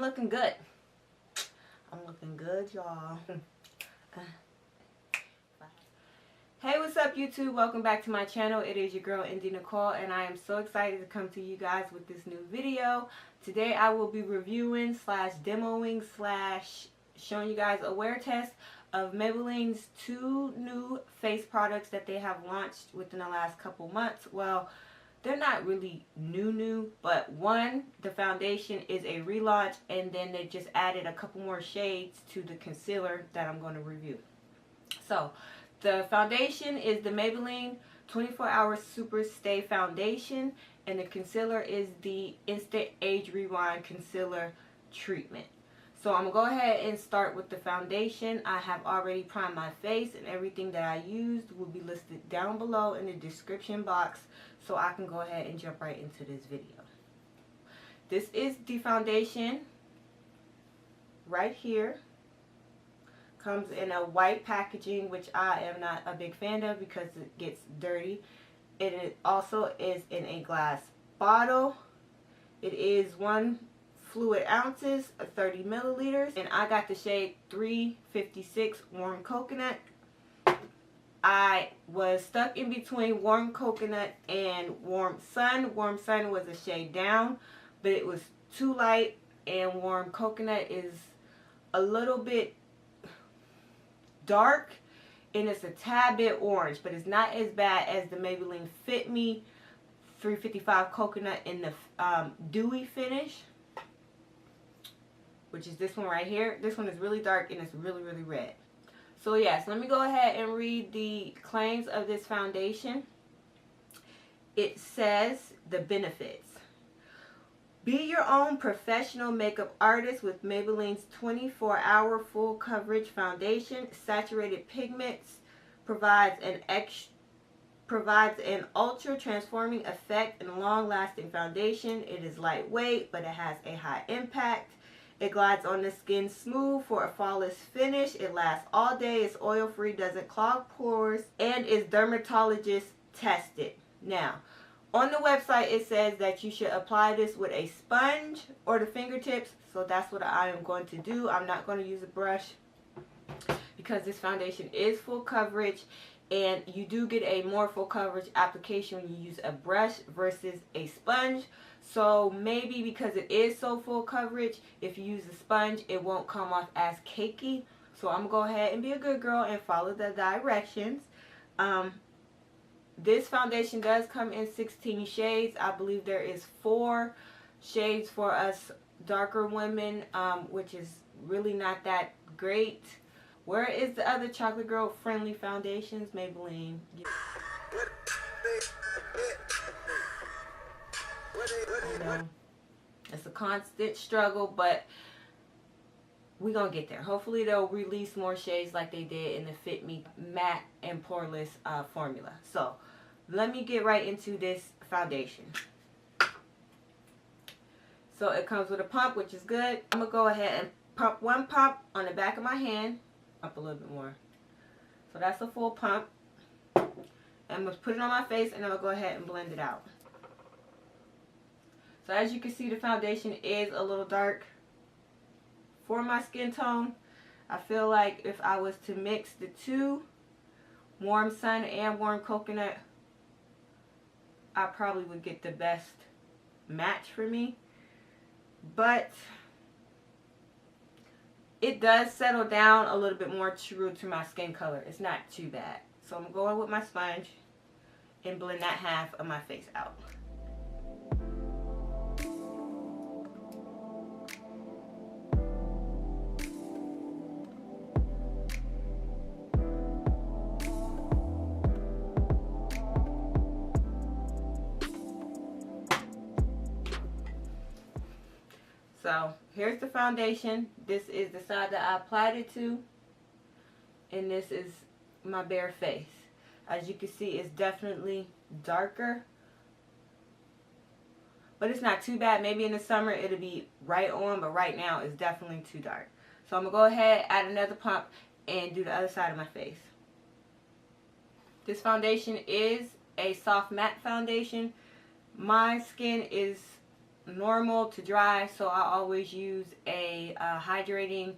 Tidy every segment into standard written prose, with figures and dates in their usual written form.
looking good. I'm looking good, y'all. Hey, what's up, YouTube? Welcome back to my channel. It is your girl, Indy Nicole, and I am so excited to come to you guys with this new video. Today, I will be reviewing / demoing / showing you guys a wear test of Maybelline's 2 new face products that they have launched within the last couple months. Well, they're not really new, but one, the foundation is a relaunch, and then they just added a couple more shades to the concealer that I'm going to review. So, the foundation is the Maybelline 24-Hour Super Stay Foundation, and the concealer is the Instant Age Rewind Concealer Treatment. So I'm going to go ahead and start with the foundation. I have already primed my face, and everything that I used will be listed down below in the description box, so I can go ahead and jump right into this video. This is the foundation right here. Comes in a white packaging, which I am not a big fan of because it gets dirty. It also is in a glass bottle. It is 1 fluid ounces, 30 milliliters, and I got the shade 356 Warm Coconut. I was stuck in between Warm Coconut and Warm Sun. Warm Sun was a shade down, but it was too light, and Warm Coconut is a little bit dark, and it's a tad bit orange, but it's not as bad as the Maybelline Fit Me 355 Coconut in the dewy finish, which is this one right here. This one is really dark and it's really red. So yes, let me go ahead and read the claims of this foundation. It says the benefits. Be your own professional makeup artist with Maybelline's 24-hour full coverage foundation. Saturated pigments provides an ultra transforming effect and long-lasting foundation. It is lightweight, but it has a high impact. It glides on the skin smooth for a flawless finish. It lasts all day. It's oil-free, doesn't clog pores, and is dermatologist tested. Now, on the website, it says that you should apply this with a sponge or the fingertips. So that's what I am going to do. I'm not going to use a brush because this foundation is full coverage. And you do get a more full coverage application when you use a brush versus a sponge. So maybe because it is so full coverage, if you use a sponge, it won't come off as cakey. So I'm going to go ahead and be a good girl and follow the directions. This foundation does come in 16 shades. I believe there is 4 shades for us darker women, which is really not that great. Where is the other chocolate girl friendly foundations? Maybelline. You know, it's a constant struggle, but we're going to get there. Hopefully they'll release more shades like they did in the Fit Me matte and poreless formula. So let me get right into this foundation. So it comes with a pump, which is good. I'm going to go ahead and pump 1 pump on the back of my hand. Up a little bit more. So that's a full pump. And I'm going to put it on my face, and I'm going to go ahead and blend it out. So as you can see, the foundation is a little dark for my skin tone. I feel like if I was to mix the 2, Warm Sun and Warm Coconut, I probably would get the best match for me. But it does settle down a little bit more true to my skin color. It's not too bad. So I'm going with my sponge and blend that half of my face out. So here's the foundation. This is the side that I applied it to, and this is my bare face. As you can see, it's definitely darker, but it's not too bad. Maybe in the summer it'll be right on, but right now it's definitely too dark. So I'm gonna go ahead, add another pump, and do the other side of my face. This foundation is a soft matte foundation. My skin is normal to dry, so I always use a hydrating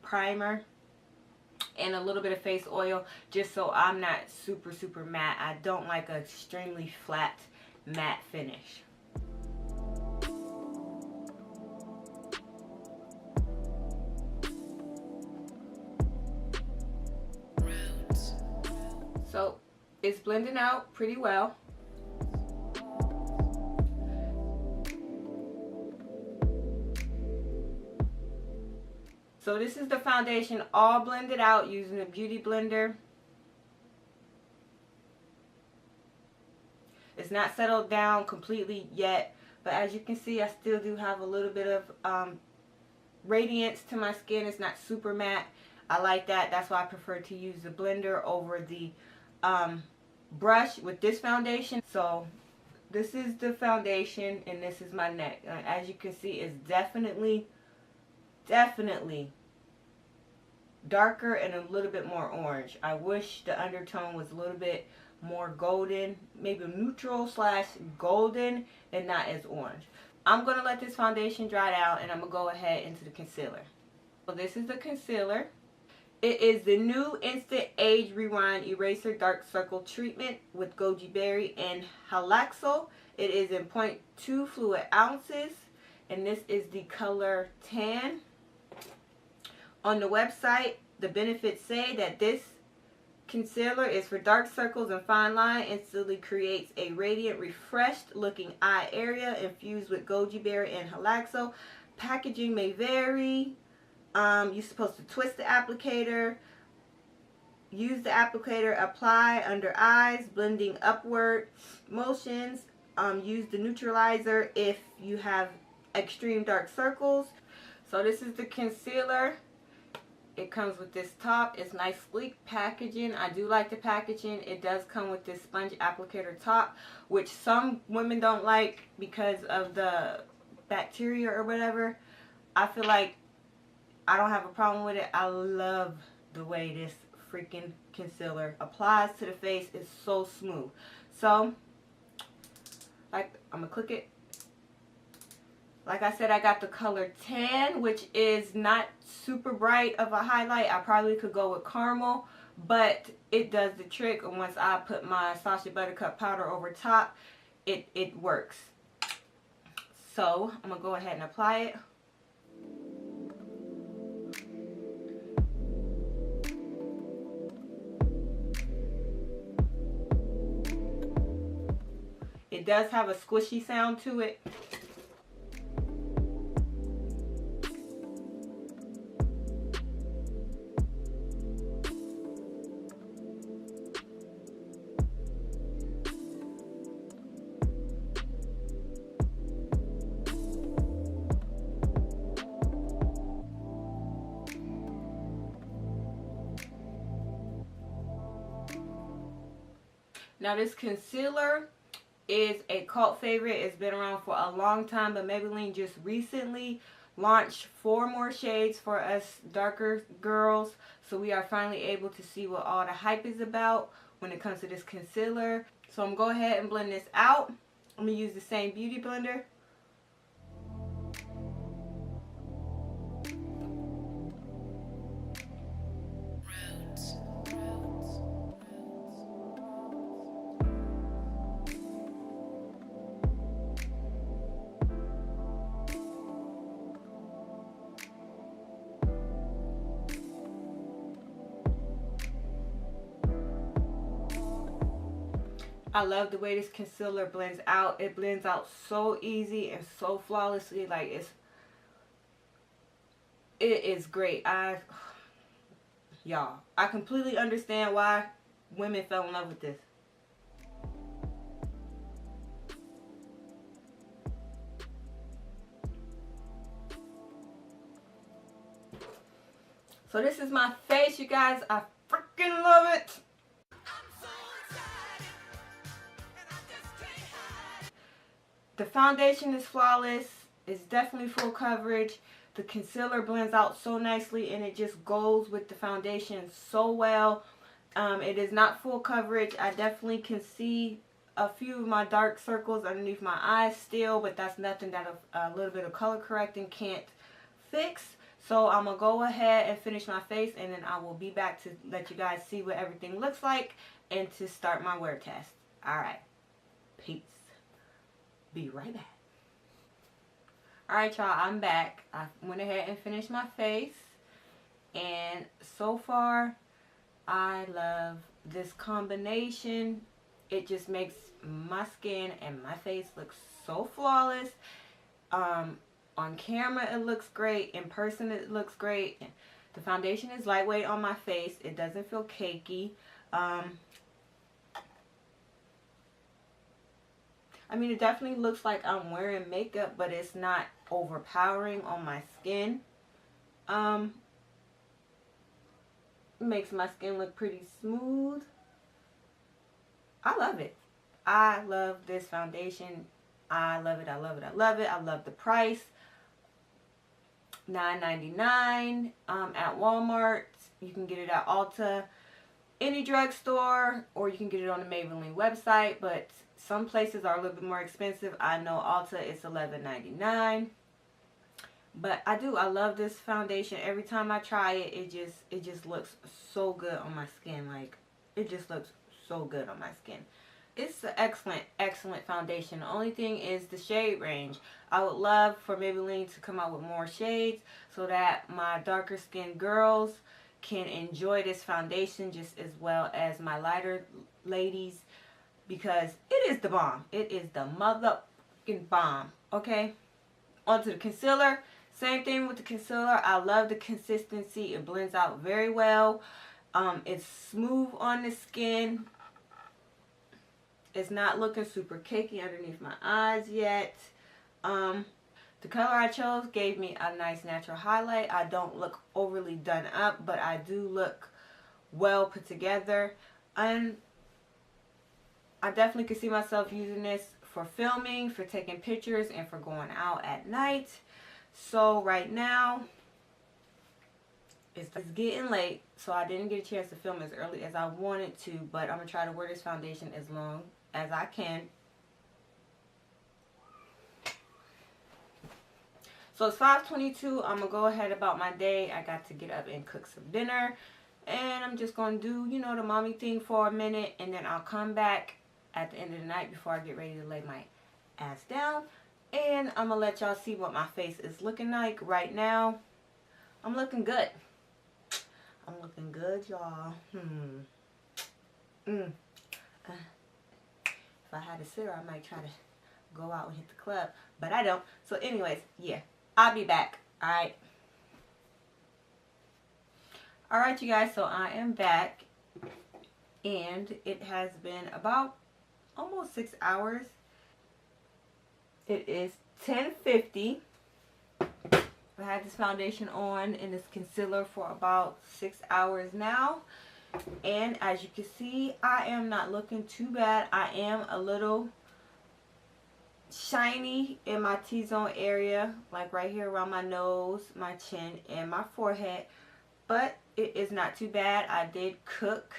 primer and a little bit of face oil, just so I'm not super matte. I don't like an extremely flat matte finish. So it's blending out pretty well. So this is the foundation all blended out using a beauty blender. It's not settled down completely yet, but as you can see, I still do have a little bit of radiance to my skin. It's not super matte. I like that. That's why I prefer to use the blender over the brush with this foundation. So this is the foundation and this is my neck. As you can see, it's definitely darker and a little bit more orange. I wish the undertone was a little bit more golden, maybe neutral / golden, and not as orange. I'm going to let this foundation dry out and I'm going to go ahead into the concealer. So this is the concealer. It is the new Instant Age Rewind Eraser Dark Circle Treatment with Goji Berry and Halaxyl. It is in 0.2 fluid ounces and this is the color Tan. On the website, the benefits say that this concealer is for dark circles and fine line. Instantly creates a radiant, refreshed looking eye area infused with goji berry and halaxyl. Packaging may vary. You're supposed to twist the applicator. Use the applicator, apply under eyes, blending upward motions. Use the neutralizer if you have extreme dark circles. So this is the concealer. It comes with this top. It's nice sleek packaging. I do like the packaging. It does come with this sponge applicator top, which some women don't like because of the bacteria or whatever. I feel like I don't have a problem with it. I love the way this freaking concealer applies to the face. It's so smooth. So, like, I'm going to click it. Like I said, I got the color Tan, which is not super bright of a highlight. I probably could go with caramel, but it does the trick. And once I put my Sacha Buttercup powder over top, it works. So I'm going to go ahead and apply it. It does have a squishy sound to it. Now this concealer is a cult favorite. It's been around for a long time, but Maybelline just recently launched 4 more shades for us darker girls. So we are finally able to see what all the hype is about when it comes to this concealer. So I'm going to go ahead and blend this out. I'm going to use the same beauty blender. I love the way this concealer blends out. It blends out so easy and so flawlessly. Like it is great. Y'all, I completely understand why women fell in love with this. So this is my face, you guys. I freaking love it. The foundation is flawless. It's definitely full coverage. The concealer blends out so nicely and it just goes with the foundation so well. It is not full coverage. I definitely can see a few of my dark circles underneath my eyes still, but that's nothing that a little bit of color correcting can't fix. So I'm going to go ahead and finish my face, and then I will be back to let you guys see what everything looks like and to start my wear test. Alright, peace. Be right back. Alright, y'all, I'm back. I went ahead and finished my face, and so far I love this combination. It just makes my skin and my face look so flawless. On camera it looks great. In person it looks great. The foundation is lightweight on my face. It doesn't feel cakey. I mean, it definitely looks like I'm wearing makeup, but it's not overpowering on my skin. It makes my skin look pretty smooth. I love it. I love this foundation. I love it. I love it. I love it. I love the price. $9.99 at Walmart. You can get it at Ulta, any drugstore, or you can get it on the Maybelline website, but some places are a little bit more expensive. I know Ulta is $11.99. But I love this foundation. Every time I try it, it just looks so good on my skin. Like, it just looks so good on my skin. It's an excellent foundation. The only thing is the shade range. I would love for Maybelline to come out with more shades so that my darker skinned girls can enjoy this foundation just as well as my lighter ladies, because it is the bomb. It is the motherfucking bomb. Okay? Onto the concealer. Same thing with the concealer. I love the consistency. It blends out very well. It's smooth on the skin. It's not looking super cakey underneath my eyes yet. The color I chose gave me a nice natural highlight. I don't look overly done up, but I do look well put together. And I definitely could see myself using this for filming, for taking pictures, and for going out at night. So right now, it's getting late, so I didn't get a chance to film as early as I wanted to, but I'm going to try to wear this foundation as long as I can. So it's 5:22. I'm going to go ahead about my day. I got to get up and cook some dinner, and I'm just going to do, you know, the mommy thing for a minute, and then I'll come back at the end of the night before I get ready to lay my ass down. And I'm going to let y'all see what my face is looking like right now. I'm looking good. I'm looking good, y'all. If I had a sitter, I might try to go out and hit the club. But I don't. So anyways, yeah. I'll be back. Alright. Alright, you guys. So I am back. And it has been about almost 6 hours. It is 10:50. I had this foundation on and this concealer for about 6 hours now. And as you can see, I am not looking too bad. I am a little shiny in my T-zone area, like right here around my nose, my chin, and my forehead. But it is not too bad. I did cook.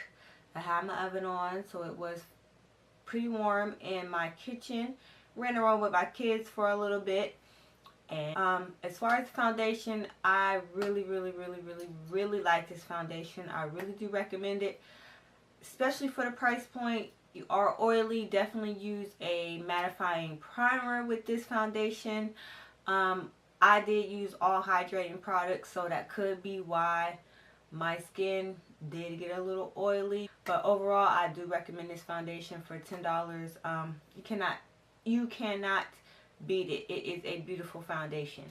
I had my oven on, so it was pretty warm in my kitchen. Ran around with my kids for a little bit. And as far as foundation, I really like this foundation. I really do recommend it, especially for the price point. You are oily, definitely use a mattifying primer with this foundation. I did use all hydrating products, so that could be why my skin did get a little oily. But overall, I do recommend this foundation for $10. You cannot beat it. It is a beautiful foundation.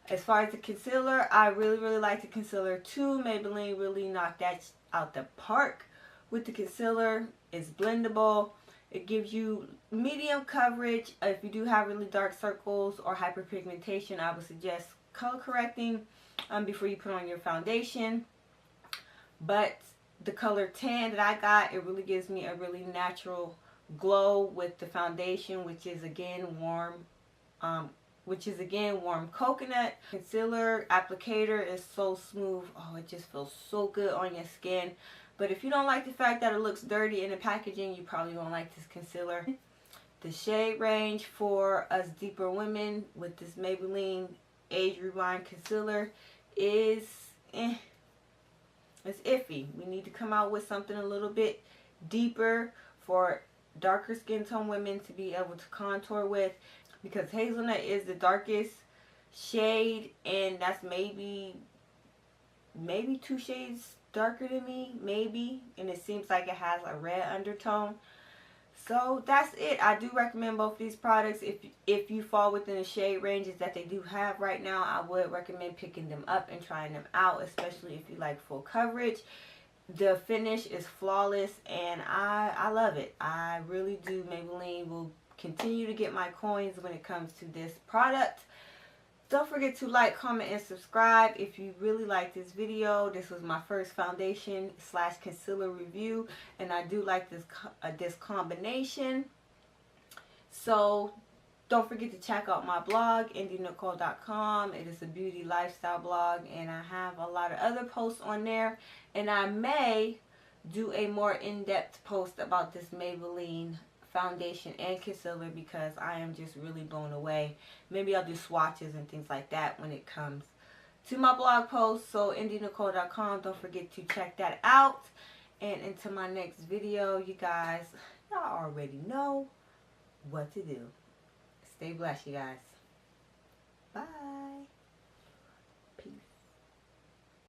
As far as the concealer, I really like the concealer too. Maybelline really knocked that out the park with the concealer. It's blendable. It gives you medium coverage. If you do have really dark circles or hyperpigmentation, I would suggest color correcting before you put on your foundation. But the color tan that I got, it really gives me a really natural glow with the foundation, which is again warm coconut. Concealer applicator is so smooth. Oh, it just feels so good on your skin. But if you don't like the fact that it looks dirty in the packaging, you probably won't like this concealer. The shade range for us deeper women with this Maybelline Age Rewind Concealer is it's iffy. We need to come out with something a little bit deeper for darker skin tone women to be able to contour with, because Hazelnut is the darkest shade, and that's maybe 2 shades darker than me, maybe, and it seems like it has a red undertone. So that's it. I do recommend both these products. If you fall within the shade ranges that they do have right now, I would recommend picking them up and trying them out, especially if you like full coverage. The finish is flawless, and I love it. I really do. Maybelline will continue to get my coins when it comes to this product. Don't forget to like, comment, and subscribe if you really like this video. This was my first foundation / concealer review, and I do like this combination. So don't forget to check out my blog, IndyNicole.com. It is a beauty lifestyle blog, and I have a lot of other posts on there. And I may do a more in-depth post about this Maybelline foundation and concealer, because I am just really blown away. Maybe I'll do swatches and things like that when it comes to my blog post. So IndyNicole.com, don't forget to check that out. And until my next video, you guys, y'all already know what to do. Stay blessed, you guys. Bye.